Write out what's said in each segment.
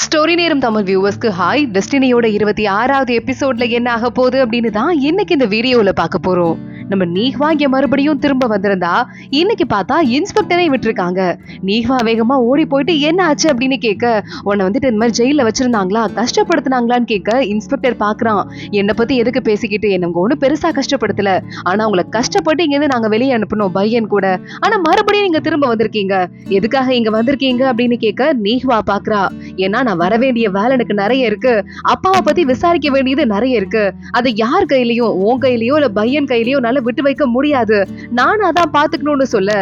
Story நேரம் Tamil வியூவர்ஸ்க்கு hi. டெஸ்டினியோட 26வது எபிசோட்ல என்ன ஆக போகுது அப்படின்னு தான் இன்னைக்கு இந்த வீடியோல பார்க்க போறோம். நம்ம நீஹ்வா இங்க மறுபடியும் திரும்ப வந்திருந்தா இன்னைக்கு பார்த்தா இன்ஸ்பெக்டரை விட்டுருக்காங்க. நீஹ்வா வேகமா ஓடி போயிட்டு என்ன ஆச்சு அப்படின்னு கேட்க, உன்னை வந்துட்டு இந்த மாதிரி ஜெயில வச்சிருந்தாங்களா, கஷ்டப்படுத்தினாங்களான்னு கேட்க இன்ஸ்பெக்டர் பாக்குறான். என்னை பத்தி எதுக்கு பேசிக்கிட்டு, எனக்கு ஒண்ணு பெருசா கஷ்டப்படுத்தல, ஆனா உங்களை கஷ்டப்பட்டு இங்க இருந்து நாங்க வெளியே அனுப்பணும் பையன் கூட, ஆனா மறுபடியும் நீங்க திரும்ப வந்திருக்கீங்க, எதுக்காக இங்க வந்திருக்கீங்க அப்படின்னு கேட்க நீஹ்வா பாக்குறா. ஏன்னா நான் வர வேண்டிய வேலை எனக்கு நிறைய இருக்கு, அப்பாவை பத்தி விசாரிக்க வேண்டியது நிறைய இருக்கு, அதை யார் கையிலயும், உன் கையிலயோ இல்ல பையன் கையிலயோ விட்டு வைக்க முடியாது, நான் அதான் பாத்துக்கணும்னு சொல்ல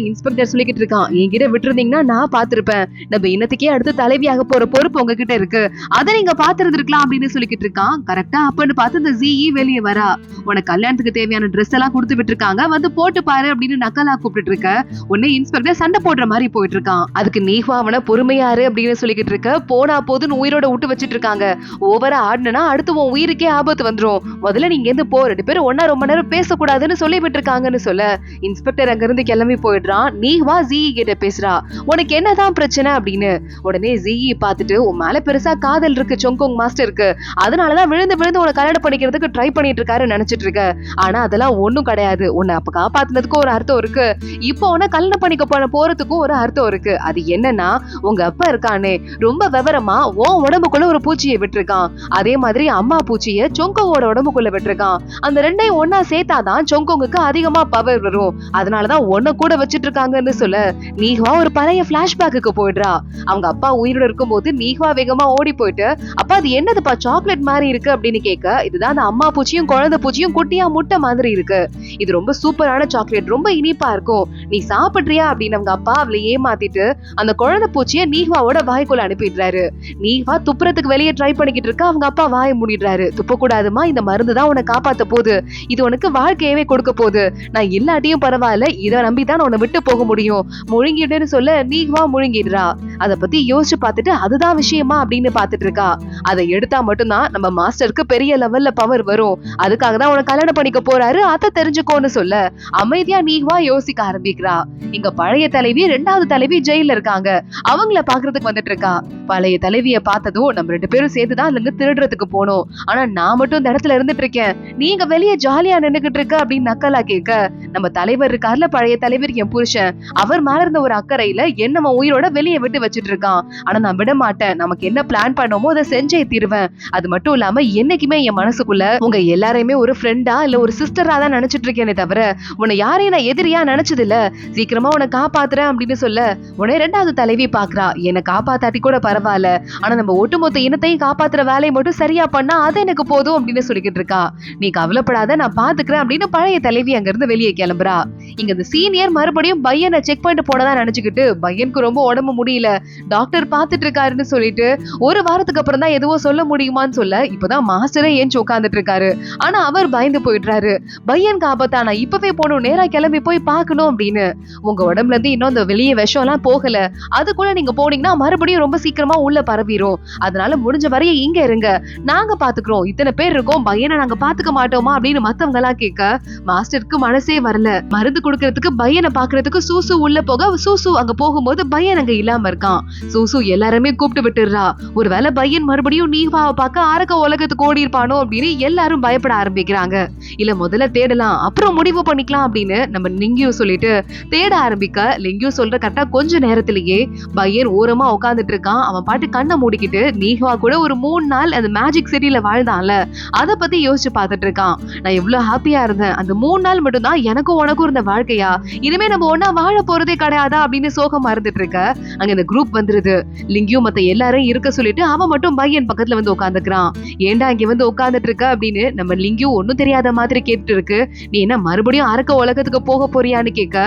இன்ஸ்பெக்டர் சொல்லிக்கிட்டு இருக்கான். என்கிட்ட விட்டுருந்தீங்கன்னா நான் பாத்திருப்பேன், நம்ம இன்னத்துக்கே அடுத்து தலைவியாக போற பொறுப்பு உங்ககிட்ட இருக்கு, அதை நீங்க பாத்துருந்துருக்கலாம் அப்படின்னு சொல்லிக்கிட்டு இருக்கான். கரெக்டா அப்பன்னு பார்த்து இந்த ஜிஇ வெளியே வரா. உனக்கு கல்யாணத்துக்கு தேவையான ட்ரெஸ் எல்லாம் கொடுத்து விட்டுருக்காங்க, வந்து போட்டு பாரு அப்படின்னு நக்கலா கூப்பிட்டு இருக்க. உடனே இன்ஸ்பெக்டர் சண்டை போடுற மாதிரி போயிட்டு இருக்கான். அதுக்கு நீஹ்வா அவனை பொறுமையாரு அப்படின்னு சொல்லிக்கிட்டு இருக்க. போனா போதுன்னு உயிரோட விட்டு வச்சிட்டு இருக்காங்க. ஓவரா ஆடுனா அடுத்து உன் உயிருக்கே ஆபத்து வந்துரும், முதல்ல நீங்க இருந்து போ, 2 பேரும் ஒன்னா ரொம்ப நேரம் பேசக்கூடாதுன்னு சொல்லி விட்டு இருக்காங்கன்னு சொல்ல இன்ஸ்பெக்டர் அங்க இருந்து கிளம்பி போயிடுறான். நீஹ்வா ஜிஇ கிட்ட பேசுறா, உனக்கு என்னதான் பிரச்சனை அப்படின்னு. உடனே ஜிஇ பார்த்துட்டு, உன் மேல பெருசா காதல் இருக்கு சொங்கோங் மாஸ்டருக்கு, அதனாலதான் விழுந்து விழுந்து உன்னை கல்யாணம் பண்ணிக்கிறதுக்கு ட்ரை பண்ணிட்டு இருக்காரு நினைச்சிட்டு இருக்க, ஆனா அதெல்லாம் ஒண்ணும் கிடையாது, உன்னை அப்ப காப்பாத்துனதுக்கும் ஒரு அர்த்தம் இருக்கு, இப்போ உன்னை கல்யாணம் பண்ணிக்க போறதுக்கும் ஒரு அர்த்தம் இருக்கு. அது என்னன்னா, உங்க அப்பா இருக்கானே ரொம்ப விவரமா உன் உடம்புக்குள்ள ஒரு பூச்சியை விட்டுருக்கான், அதே மாதிரி அம்மா பூச்சிய சொங்கோவோட உடம்புக்குள்ள விட்டுருக்கான், அந்த ரெண்டையும் ஒன்னா சேர்த்தாதான் சொங்கோங்குக்கு அதிகமா பவர் வரும், அதனாலதான் ஒன்ன கூட வச்சிட்டு இருக்காங்கன்னு சொல்ல நீஹ்வா ஒரு பழைய பிளாஷ்பேக்கு போயிடுறா. அவங்க அப்பா உயிரோட இருக்கும் போது நீஹ்வா வேகமா ஓடி போயிட்டு, அப்பா அது என்னதுப்பா சாக்லேட் மாதிரி இருக்கு அப்படின்னு கேட்க, இதுதான் அந்த அம்மா பூச்சியும் குழந்தை பூச்சியும் குட்டியா முட்டை மாதிரி இருக்கு, இது ரொம்ப சூப்பரான சாக்லேட், ரொம்ப இனிப்பா இருக்கும், நீ சாப்பிடுறியா அப்படின்னு அவங்க அப்பா அவளை ஏமாத்திட்டு அந்த குழந்தை பூச்சிய நீஹ்வாவோட வாய்க்குள்ள அனுப்பிடுறாரு. நீஹ்வா துப்புறதுக்கு வெளியே ட்ரை பண்ணிக்கிட்டு இருக்க. அவங்க அப்பா வாயை மூடிடுறாரு. துப்ப கூடாதுமா, இந்த மருந்து தான் உன்னை காப்பாத்த போகுது, இது உனக்கு வாழ்க்கையவே கொடுக்க போகுது, நான் இல்லாட்டியும் பரவாயில்ல, இதை நம்பிதான் உன்னை விட்டு போக முடியும், முழுங்கிடுன்னு சொல்ல நீஹ்வா முழுங்கிடுறா. அத பத்தி யோசிச்சு பார்த்துட்டு அதுதான் விஷயமா அப்படின்னு பாத்துட்டு இருக்கா. அதை எடுத்தா மட்டும்தான் நம்ம மாஸ்டருக்கு பெரிய லெவல்ல பவர் வரும், அதுக்காக தான் உன கல்யாணம் பண்ணிக்க போறாரு, அதை தெரிஞ்சுக்கோன்னு சொல்ல அமைதியா நீஹ்வா யோசிக்க ஆரம்பிக்கிறா. இங்க பழைய தலைவி 2வது தலைவி ஜெயில இருக்காங்க, அவங்கள பாக்குறதுக்கு வந்துட்டு இருக்கா. பழைய தலைவிய பார்த்ததும், நம்ம 2 பேரும் சேர்த்துதான் இல்லங்க திருடுறதுக்கு போனோம், ஆனா நான் மட்டும் இந்த இடத்துல இருந்துட்டு இருக்கேன், நீங்க வெளியே ஜாலியா நின்னுகிட்டு இருக்க அப்படின்னு நக்கலா கேட்க, நம்ம தலைவர் இருக்கார்ல பழைய தலைவர் என் புருஷன், அவர் மேல இருந்த ஒரு அக்கறையில என்ன உயிரோட வெளியே விட்டு வச்சிட்டு இருக்கான், ஆனா நான் விட மாட்டேன், நமக்கு என்ன பிளான் பண்ணோமோ அதை செஞ்சே தீருவேன், அது மட்டும் இல்லாம என்னைக்குமே என் மனசுக்குள்ள உங்க எல்லாரையுமே ஒரு ஃப்ரெண்டா இல்ல ஒரு சிஸ்டரா தான் நினைச்சிட்டு இருக்கேனே தவிர உன்னை யாரையும் நான் எதிரியா நினைச்சது இல்ல, சீக்கிரமா உன்னை காப்பாத்துறேன் அப்படின்னு சொல்ல உன்னை 2வது தலைவி பாக்குறா. என்னை காப்பாத்தாட்டி கூட பரவாயில்ல, ஆனா நம்ம ஒட்டுமொத்த இனத்தையும் காப்பாத்துற வேலையை மட்டும் சரியா பண்ணா அது எனக்கு போதும் அப்படின்னு சொல்லிக்கிட்டு இருக்கா. நீ கவலைப்படாத, நான் பாத்துக்கிறேன் அப்படின்னு பழைய தலைவி அங்க இருந்து வெளியே கிளம்புறா. இங்க இந்த சீனியர் மறுபடியும் பையனை செக் பண்ணிட்டு போனதா நினைச்சுக்கிட்டு, பையனுக்கு ரொம்ப உடம்பு முடியல, டாக்டர் பாத்துட்டு இருக்காருன்னு சொல்லிட்டு 1 வாரத்துக்கு அப்புறம் தான் எதுவும் சொல்ல முடியுமான்னு சொல்ல இப்பதான் மாஸ்டரே ஏஞ்சி உட்கார்ந்துட்டு இருக்காரு. ஆனா அவர் பயந்து போயிடுறாரு. பையனுக்கு ஆபத்தா, நான் இப்பவே போகணும், நேரா கிளம்பி போய் பார்க்கணும் அப்படின்னு. உங்க உடம்புல இருந்து இன்னும் அந்த வெளியே விஷம் எல்லாம் போகல, அதுக்குள்ள நீங்க போனீங்கன்னா மறுபடியும் ரொம்ப சீக்கிரமா உள்ள பரவிரும், அதனால முடிஞ்ச வரைய இங்க இருங்க, நாங்க பாத்துக்கிறோம், இத்தனை பேர் இருக்கோம், பையனை நாங்க பாத்துக்க மாட்டோமா அப்படின்னு மத்தவங்க எல்லாம் கேட்க மாஸ்டருக்கு மனசே வரல. மருந்து கொடுக்கறதுக்கு பையனை பாக்குறதுக்கு சூசு உள்ள போக, சூசு அங்க போகும்போது பையன் அங்க இல்லாம இருக்கான். சூசு எல்லாருமே கூப்பிட்டு விட்டுறா. ஒருவேளை பையன் மறுபடியும் நீஹ்வாவை பார்க்க அரக்க உலகத்துக்கு ஓடி இருப்பானோ அப்படின்னு எல்லாரும் பயப்பட ஆரம்பிக்கிறாங்க. இல்ல முதல்ல தேடலாம் அப்புறம் முடிவு பண்ணிக்கலாம் அப்படின்னு நம்ம லிங்கியூ சொல்லிட்டு தேட ஆரம்பிக்க, லிங்கியூ சொல்ற கரெக்டா கொஞ்ச நேரத்திலேயே பையன் ஓரமா உட்கார்ந்துட்டு இருக்கான். அவன் பாட்டு கண்ணை மூடிக்கிட்டு நீஹ்வா கூட ஒரு 3 நாள் அந்த மேஜிக் சிட்டில வாழ்ந்தான்ல அதை பத்தி யோசிச்சு பார்த்துட்டு இருக்கான். நான் எவ்வளவு ஹாப்பியா இருந்தேன், அந்த 3 நாள் மட்டும் தான் எனக்கும் உனக்கும் இருந்த வாழ்க்கையா, இனிமே நம்ம ஒன்னா வாழ போறதே கிடையாதா அப்படின்னு சோகமா இருந்துட்டு இருக்க. அங்க இந்த குரூப் வந்துருது. லிங்கியூ மத்த எல்லாரும் இருக்க சொல்லிட்டு அவன் மட்டும் பையன் பக்கத்துல வந்து உட்காந்துக்கிறான். ஏண்டா இங்க வந்து உட்காந்துட்டு இருக்க அப்படின்னு நம்ம லிங்கியூ ஒன்னும் தெரியாத மாதிரி கேட்டு இருக்கு. நீ என்ன மறுபடியும் அரக்க உலகத்துக்கு போக போறியான்னு கேட்க,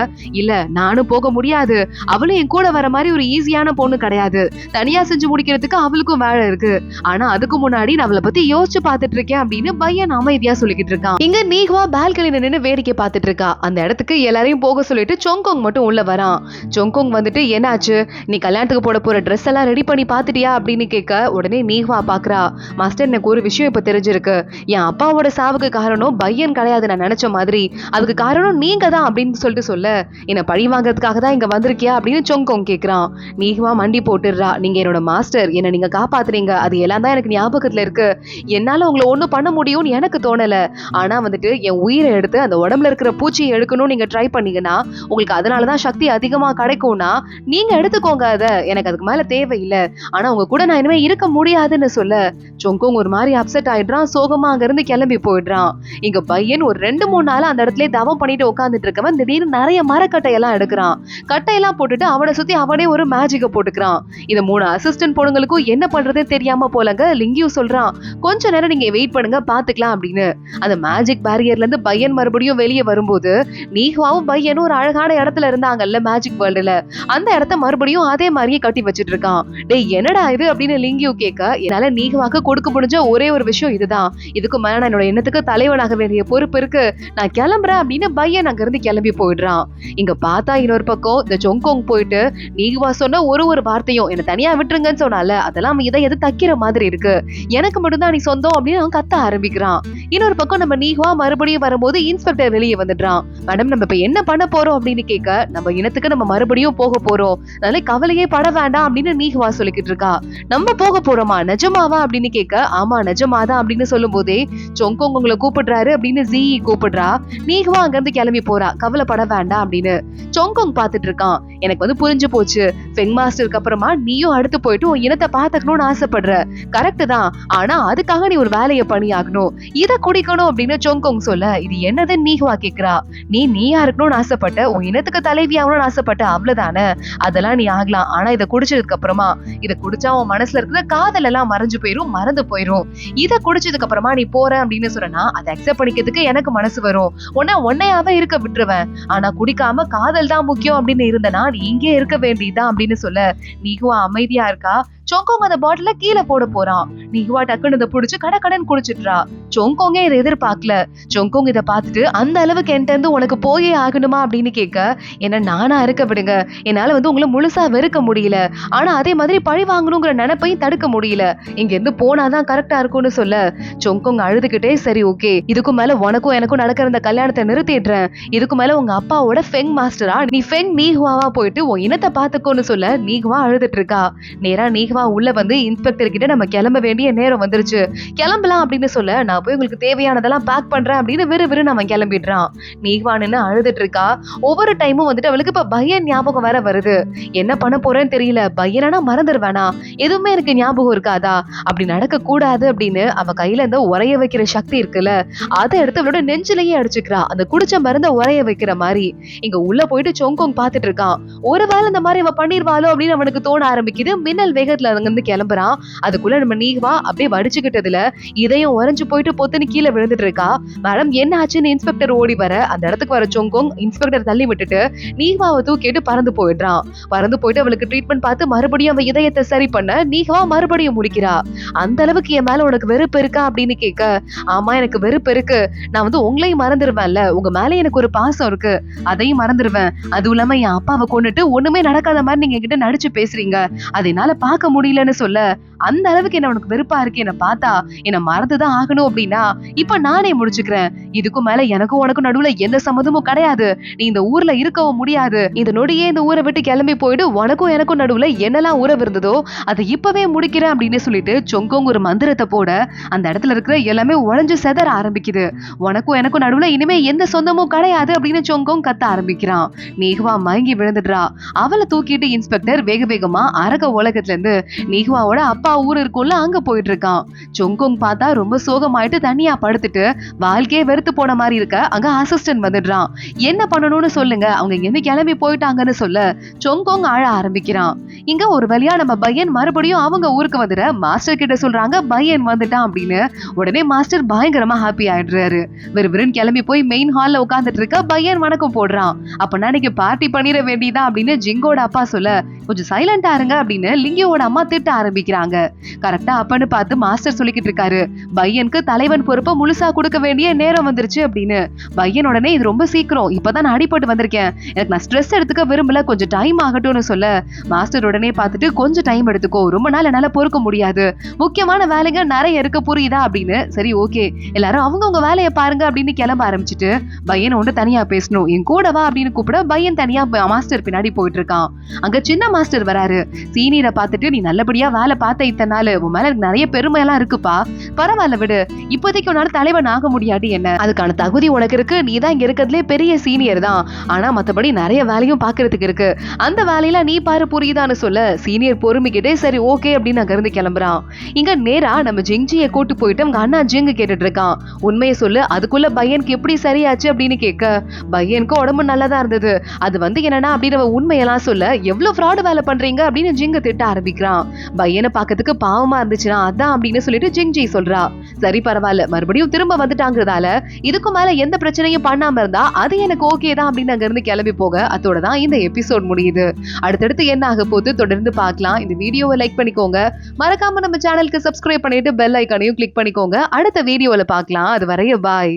இல்ல நானும் போக முடியாது, அவளும் என் கூட வர மாதிரி ஒரு ஈஸியான பொண்ணு கிடையாது, தனியா செஞ்சு முடிக்கிறதுக்கு அவளுக்கும் வேலை இருக்கு, ஆனா அதுக்கு முன்னாடி நான் அவளை பத்தி யோசிச்சு பாத்துட்டு இருக்கேன் அப்படின்னு பையன் அமைதியா சொல்லிக்கிட்டு இருக்கான். இங்க நீஹ்வா பால்கனில நின்னு வேடிக்கை பார்த்துட்டு இருக்கா. அந்த இடத்துக்கு எல்லாரையும் போக சொல்லிட்டு சொங்கோங் மட்டும் உள்ள வரான். சொங்கோங் வந்துட்டு, என்னாச்சு, நீ கல்யாணத்துக்கு போட போற ட்ரெஸ் எல்லாம் ரெடி பண்ணி பாத்துட்டியா அப்படின்னு கேட்க, உடனே நீஹ்வா நீஹ்வா பாக்குறா. மாஸ்டர், எனக்கு ஒரு விஷயம் இப்ப தெரிஞ்சிருக்கு. என் அப்பாவோட சாவுக்கு காரணம் பையன் கிடையாது நான் நினைச்ச மாதிரி. அதுக்கு காரணம் நீங்க தான் அப்படின்னு சொல்ல என்ன பழி வாங்கறதுக்காக தான் இங்க வந்திருக்கியா அப்படின்னு சொங்கோங் கேக்குறான். நீஹ்வா மண்டி போட்டுடுறா. நீங்க என்னோட மாஸ்டர், என்ன நீங்க காப்பாத்துறீங்க, அது எல்லாம் தான் எனக்கு ஞாபகத்துல இருக்கு. என்னால உங்களை ஒண்ணும் பண்ண முடியும்னு எனக்கு தோணல. ஆனா வந்துட்டு என் உயிரை எடுத்து அந்த உடம்புல இருக்கிற பூச்சியை எடுக்கணும்னு நீங்க ட்ரை பண்ணீங்கன்னா உங்களுக்கு அதனாலதான் சக்தி அதிகமா கிடைக்கும்னா நீங்க எடுத்துக்கோங்க, அத எனக்கு அதுக்கு மேல தேவையில்லை. ஆனா உங்க கூட நான் இனிமே இருக்க முடியாதுன்னு சொல்ல சொங்கோங் ஒரு மாதிரி அப்செட் ஆயிடுறான். சோகமா அங்க இருந்து கிளம்பி போயிடுறான். இங்க பையன் ஒரு 2-3 நாளா அந்த இடத்துல தவம் பண்ணிட்டு உட்கார்ந்துட்டு இருக்கவன் திடீர்னு நிறைய மரக்கட்டையெல்லாம் எடுக்கிறான். கட்டையெல்லாம் போட்டுட்டு அவனை சுத்தி அவனே ஒரு மேஜிக்க போட்டுக்கிறான். இந்த 3 அசிஸ்டன்ட் பொண்ணுங்களுக்கும் என்ன பண்றதே தெரியாம போலங்க லிங்கியூ சொல்றான், கொஞ்ச நேரம் நீங்க வெயிட் பண்ணுங்க பாத்துக்கலாம் அப்படின்னு. அந்த மேஜிக் பேரியர்ல இருந்து பையன் மறுபடியும் வெளியே வரும்போது நீஹ்வாவும் பையனும் ஒரு அழகான இடத்துல இருந்தாங்கல்ல மேஜிக் வேர்ல்டுல, அந்த இடத்த மறுபடியும் அதே மாதிரியே கட்டி வச்சிட்டு இருக்கான். டேய் என்னடா இது அப்படின்னு லிங்கியூ கேட்க, என்னால நீஹ்வாக்கு கொடுக்க முடிஞ்ச ஒரே ஒரு விஷயம் இதுதான். இதுக்கு மேல நான் என்னோட எண்ணத்துக்கு தலைவனாக வேண்டிய பொறுப்பு இருக்கு. நான் கிளம்புறேன் அப்படின்னு பையன் அங்க இருந்து கிளம்பி போயிடுறான். இங்க பார்த்தா இன்னொரு பக்கம் இந்த சொங்கோங் போயிட்டு நீஹ்வா சொன்ன ஒரு வார்த்தையும் என்ன தனியா விட்டுருங்கன்னு சொன்னால அதெல்லாம் இதை எது தக்கிற மாதிரி இருக்கு, எனக்கு மட்டும்தான் நீ சொந்தம் அப்படின்னு அவன் கத்த ஆரம்பிக்கிறான். இன்னொரு பக்கம் நம்ம நீஹ்வா மறுபடியும் வரும்போது இன்ஸ்பெக்டர் வெளியே வந்துடுறான். மேடம், நம்ம இப்ப என்ன பண்ண போறோம் அப்படின்னு கேட்க, நம்ம இனத்துக்கு நம்ம மறுபடியும் போக போறோம், அதனால கவலையே பட வேண்டாம் அப்படின்னு நீஹ்வா சொல்லிக்கிட்டு இருக்கா. நம்ம போக போறோமா, நிஜமாவா அப்படின்னு கேட்க, ஆமா நிஜமாதான் அப்படின்னு சொல்லும் போதே சொங்கோங் உங்களை கூப்பிடுறாரு அப்படின்னு ஜீ கூப்பிடுறா. நீஹ்வா அங்க இருந்து கிளம்பி போறா, கவலைப்பட வேண்டாம் அப்படின்னு. சொங்கோங் பாத்துட்டு இருக்கான். எனக்கு வந்து புரிஞ்சு போச்சு, ஃபெங் மாஸ்டருக்கு அப்புறமா நீயும் அடுத்து போயிட்டு உன் இனத்தை பாத்துக்கணும்னு ஆசைப்படுற, கரெக்ட் தான். ஆனா அதுக்காக நீ ஒரு வேலையை பண்ணியாகணும், இத குடிக்கணும் அப்படின்னு சொங்கோங் சொல்ல, இது என்னது நீஹ்வா கேக்குறா. நீயா இருக்கணும்னு ஆசைப்பட்ட, உன் இனத்துக்கு தலைவி ஆகணும்னு ஆசைப்பட்ட, அவ்வளவுதானே, அதெல்லாம் நீ ஆகலாம். ஆனா இதை குடிச்சதுக்கு அப்புறமா, இதை குடிச்சா உன் மனசுல இருக்கிற காதல் எல்லாம் மறைஞ்சு போயிரும், மறந்து போயிரும். இதை குடிச்சதுக்கு அப்புறமா நீ போற அப்படின்னு சொன்னா அதை அக்செப்ட் பண்ணிக்கிறதுக்கு எனக்கு மனசு வரும், உன்னையாவே இருக்க விட்டுருவேன். ஆனா குடிக்காம காதல் தான் முக்கியம் அப்படின்னு இருந்தனா நீ இங்கே இருக்க வேண்டியதான் அப்படின்னு சொல்ல நீஹ்வா அமைதியா இருக்கா. சொங்கோங் அந்த பாட்டில கீழே போட போறான். நீஹ்வா டக்குன்னு இதை புடிச்சு கடகடன் குடிச்சிட்றா. சொங்கோங்கே இதை எதிர்பார்க்கல. சொங்கோங் இதை பார்த்துட்டு அந்த அளவுக்கு என்கிட்ட இருந்து உனக்கு போயே ஆகணுமா அப்படின்னு கேட்க, என்ன நானா இருக்க விடுங்க, என்னால வந்து உங்களை முழுசா வெறுக்க முடியல, ஆனா அதே மாதிரி பழி வாங்கணுங்கிற நினைப்பையும் தடுக்க முடியல, இங்க இருந்து போனாதான் கரெக்டா இருக்கும்னு சொல்ல சொங்கோங் அழுதுகிட்டே, சரி ஓகே, இதுக்கு மேல உனக்கும் எனக்கும் நடக்கிற இந்த கல்யாணத்தை நிறுத்திடுறேன், இதுக்கு மேல உங்க அப்பாவோட ஃபெங் மாஸ்டரா நீ ஃபெங் நீஹ்வாவா போயிட்டு உன் இனத்தை பாத்துக்கோன்னு சொல்ல நீஹ்வா அழுதுட்டு இருக்கா. நேரா நீஹ்வா உள்ள வந்து இன்ஸ்பெக்டர் கிட்ட நம்ம கிளம்ப வேண்டிய நேரம் வந்துருச்சு, கிளம்பலாம் அப்படின்னு சொல்ல, நான் போய் உங்களுக்கு தேவையானதெல்லாம் பேக் பண்றேன் அப்படின்னு விறுவிறு நம்ம கிளம்பிடுறான். நீஹ்வா நின்னு அழுதுட்டு இருக்கா. ஒவ்வொரு டைமும் வந்துட்டு அவளுக்கு இப்ப பையன் ஞாபகம் வேற வருது. என்ன பண்ண போறேன்னு தெரியல, பையனா மறந்துடுவேனா, எதுவுமே எனக்கு ஞாபகம் இருக்காதா, அப்படி நடக்க கூடாது அப்படின்னு அவ கையில இருந்த உரைய வைக்கிற சக்தி இருக்குல்ல, அதை எடுத்து அவளோட நெஞ்சிலேயே அடிச்சுக்கிறா, அந்த குடிச்ச மருந்த உரைய வைக்கிற மாதிரி. இங்க உள்ள போயிட்டு சொங்கோங் பாத்துட்டு இருக்கான். ஒருவேளை இந்த மாதிரி அவ பண்ணிருவாளோ அப்படின்னு அவனுக்கு தோண ஆரம்பிக்குது. மின்னல் வேகத்துல அங்க இருந்து கிளம்புறான். அதுக்குள்ள நம்ம நீஹ்வா அப்படியே வடிச்சுக்கிட்டதுல இதயம் உறைஞ்சு போயிட்டு பொத்துன்னு கீழே விழுந்துட்டு இருக்கா. மேடம் என்ன ஆச்சுன்னு இன்ஸ்பெக்டர் ஓடி வர, அந்த இடத்துக்கு வர சொங்கோங் இன்ஸ்பெக்டர் தள்ளி விட்டுட்டு நீஹ்வாவை தூக்கிட்டு பறந்து போயிடுறான். பறந்து போயிட்டு அவளுக்கு ட்ரீட்மெண்ட் பார்த்து மறுபடியும் அவ இதயத்தை சரி பண்ண நீஹ்வா மறுபடியும் முடிக்கிறா. அந்த அளவுக்கு என் மேல உனக்கு வெறுப்பு இருக்கா அப்படின்னு கேட்க, ஆமா எனக்கு வெறுப்பு இருக்கு, நான் வந்து உங்களையும் மறந்துடுவேன்ல, உங்க மேல எனக்கு ஒரு பாசம் இருக்கு, அதையும் மறந்துடுவேன். அதுவும் இல்லாம என் அப்பாவை கொண்டுட்டு ஒண்ணுமே நடக்காத மாதிரி நீங்க கிட்ட நடிச்சு பேசுறீங்க, அதனால பார்க்க முடியலன்னு சொல்ல, அந்த அளவுக்கு என்ன உனக்கு வெறுப்பா இருக்கு, என்ன பார்த்தா என்ன மறந்துதான் ஆகணும் அப்படின்னா இப்ப நானே முடிச்சுக்கிறேன். இதுக்கும் மேல எனக்கும் உனக்கும் நடுவுல எந்த சம்மதமும் கிடையாது, நீ இந்த ஊர்ல இருக்கவும் முடியாது, இந்த நொடியே இந்த ஊரை விட்டு கிளம்பி போயிடு, உனக்கும் எனக்கும் நடுவுல என்னெல்லாம் உறவு இருந்ததோ அதை இப்பவே முடிக்கிறேன் அப்படின்னு சொல்லிட்டு சொங்கோங் ஒரு மந்திரத்தை போட அந்த இடத்துல இருக்கிற எல்லாமே உடைஞ்சு செதற ஆரம்பிக்குது. உனக்கும் எனக்கும் நடுவுல இனிமே எந்த சொந்தமும் கிடையாது அப்படின்னு சொங்கோங் கத்த ஆரம்பிக்கிறான். நீஹ்வா மயங்கி விழுந்துடுறா. அவளை தூக்கிட்டு இன்ஸ்பெக்டர் வேக வேகமா அரக உலகத்துல இருந்து நீஹ்வாவோட அப்பா ஊர் இருக்கும்ல அங்க போயிட்டு இருக்கான். சொங்கோங் பார்த்தா ரொம்ப சோகமாயிட்டு தனியா படுத்துட்டு வாழ்க்கையே வெறுத்து போன மாதிரி இருக்க அங்க அசிஸ்டன்ட் வந்துடுறான். என்ன பண்ணணும்னு சொல்லுங்க, அவங்க இங்க இருந்து கிளம்பி போயிட்டாங்கன்னு சொல்ல சொங்கோங் அழ ஆரம்பிக்கிறான். இங்க ஒரு வழியா நம்ம பையன் மறுபடியும் அவங்க ஊருக்கு வந்துட மாஸ்டர் கிட்ட சொல்றாங்க பையன் வந்துட்டான் அப்படின்னு. உடனே மாஸ்டர் பயங்கரமா ஹாப்பி ஆயிடுறாரு. வெறும் கிளம்பி போய் மெயின் ஹால்ல உட்காந்துட்டு இருக்க பையன் வணக்கம் போடுறான். அப்ப நாளைக்கு பார்ட்டி பண்ணிட வேண்டியதா அப்படின்னு ஜிங்கோட அப்பா சொல்ல, கொஞ்சம் சைலண்டா இருங்க அப்படின்னு லிங்கியோட அம்மா திட்ட ஆரம்பிக்கிறாங்க. கரெக்டா அப்பன்னு பார்த்து மாஸ்டர் சொல்லிக்கிட்டு இருக்காரு, பையனுக்கு தலைவன் பொறுப்பை முழுசா கொடுக்க வேண்டிய நேரம் வந்துருச்சு அப்படின்னு. பையன் உடனே இது ரொம்ப சீக்கிரம், இப்பதான் நான் அடிபட்டு வந்திருக்கேன், எனக்கு நான் ஸ்ட்ரெஸ் எடுத்துக்க விரும்பல, கொஞ்சம் டைம் ஆகட்டும்னு சொல்ல மாஸ்டர் உடனே பார்த்துட்டு கொஞ்சம் டைம் எடுத்துக்கோ, ரொம்ப நாள் என்னால பொறுக்க முடியாது, முக்கியமான வேலைங்க நிறைய இருக்கு புரியுதா அப்படின்னு. சரி ஓகே எல்லாரும் அவங்கவுங்க வேலையை பாருங்க அப்படின்னு கிளம்ப ஆரம்பிச்சுட்டு பையன் ஒன்று தனியா பேசணும், என் கூட வா அப்படின்னு கூப்பிட பையன் தனியா மாஸ்டர் பின்னாடி போயிட்டு இருக்கான். அங்க சின்ன மாஸ்டர் வராரு. சீனியரை பார்த்துட்டு, நீ நல்லபடியா வேலை பார்த்த இத்தனை நாள், உன் மேல எனக்கு நிறைய பெருமையெல்லாம் இருக்குப்பா, பரவாயில்ல விடு, இப்போதைக்கு உன்னால தலைவன் ஆக முடியாது, என்ன அதுக்கான தகுதி உனக்கு இருக்கு, நீ தான் இங்க இருக்கிறதுலே பெரிய சீனியர் தான், ஆனா மத்தபடி நிறைய வேலையும் பாக்குறதுக்கு இருக்கு, அந்த வேலையில நீ பாரு புரியுதான்னு சொல்ல சீனியர் பொறுமைக்கிட்டே சரி ஓகே அப்படின்னு அங்க இருந்து கிளம்புறான். இங்க நேரா நம்ம ஜிங்ஜியை கூட்டு போயிட்டு அவங்க அண்ணா ஜிங்கு கேட்டுட்டு இருக்கான். உண்மையை சொல்லு, அதுக்குள்ள பையனுக்கு எப்படி சரியாச்சு அப்படின்னு கேட்க பையனுக்கு உடம்பு நல்லதா இருந்தது, அது என்னன்னா அப்படின்னு உண்மையெல்லாம் சொல்ல எவ்வளவு ஃப்ராடு வேலை பண்றீங்க அப்படின்னு ஜிங்க திட்ட ஆரம்பிக்கிறான். பையனை பாக்கிறதுக்கு பாவமா இருந்துச்சுன்னா அதான் அப்படின்னு சொல்லிட்டு ஜிங்ஜி சொல்றா. சரி பரவாயில்ல, மறுபடியும் திரும்ப வந்துட்டாங்கிறதால இதுக்கு மேல எந்த பிரச்சனையும் பண்ணாம இருந்தா அது எனக்கு ஓகே தான் அப்படின்னு அங்க இருந்து கிளம்பி போக அதோட தான் இந்த எபிசோட் முடியுது. அடுத்தடுத்து என்ன ஆக போது தொடர்ந்து பார்க்கலாம். இந்த வீடியோவை லைக் பண்ணிக்கோங்க, மறக்காம நம்ம சேனலுக்கு சப்ஸ்கிரைப் பண்ணிட்டு பெல் ஐக்கானையும் கிளிக் பண்ணிக்கோங்க. அடுத்த வீடியோல பார்க்கலாம். அது வரைய பாய்.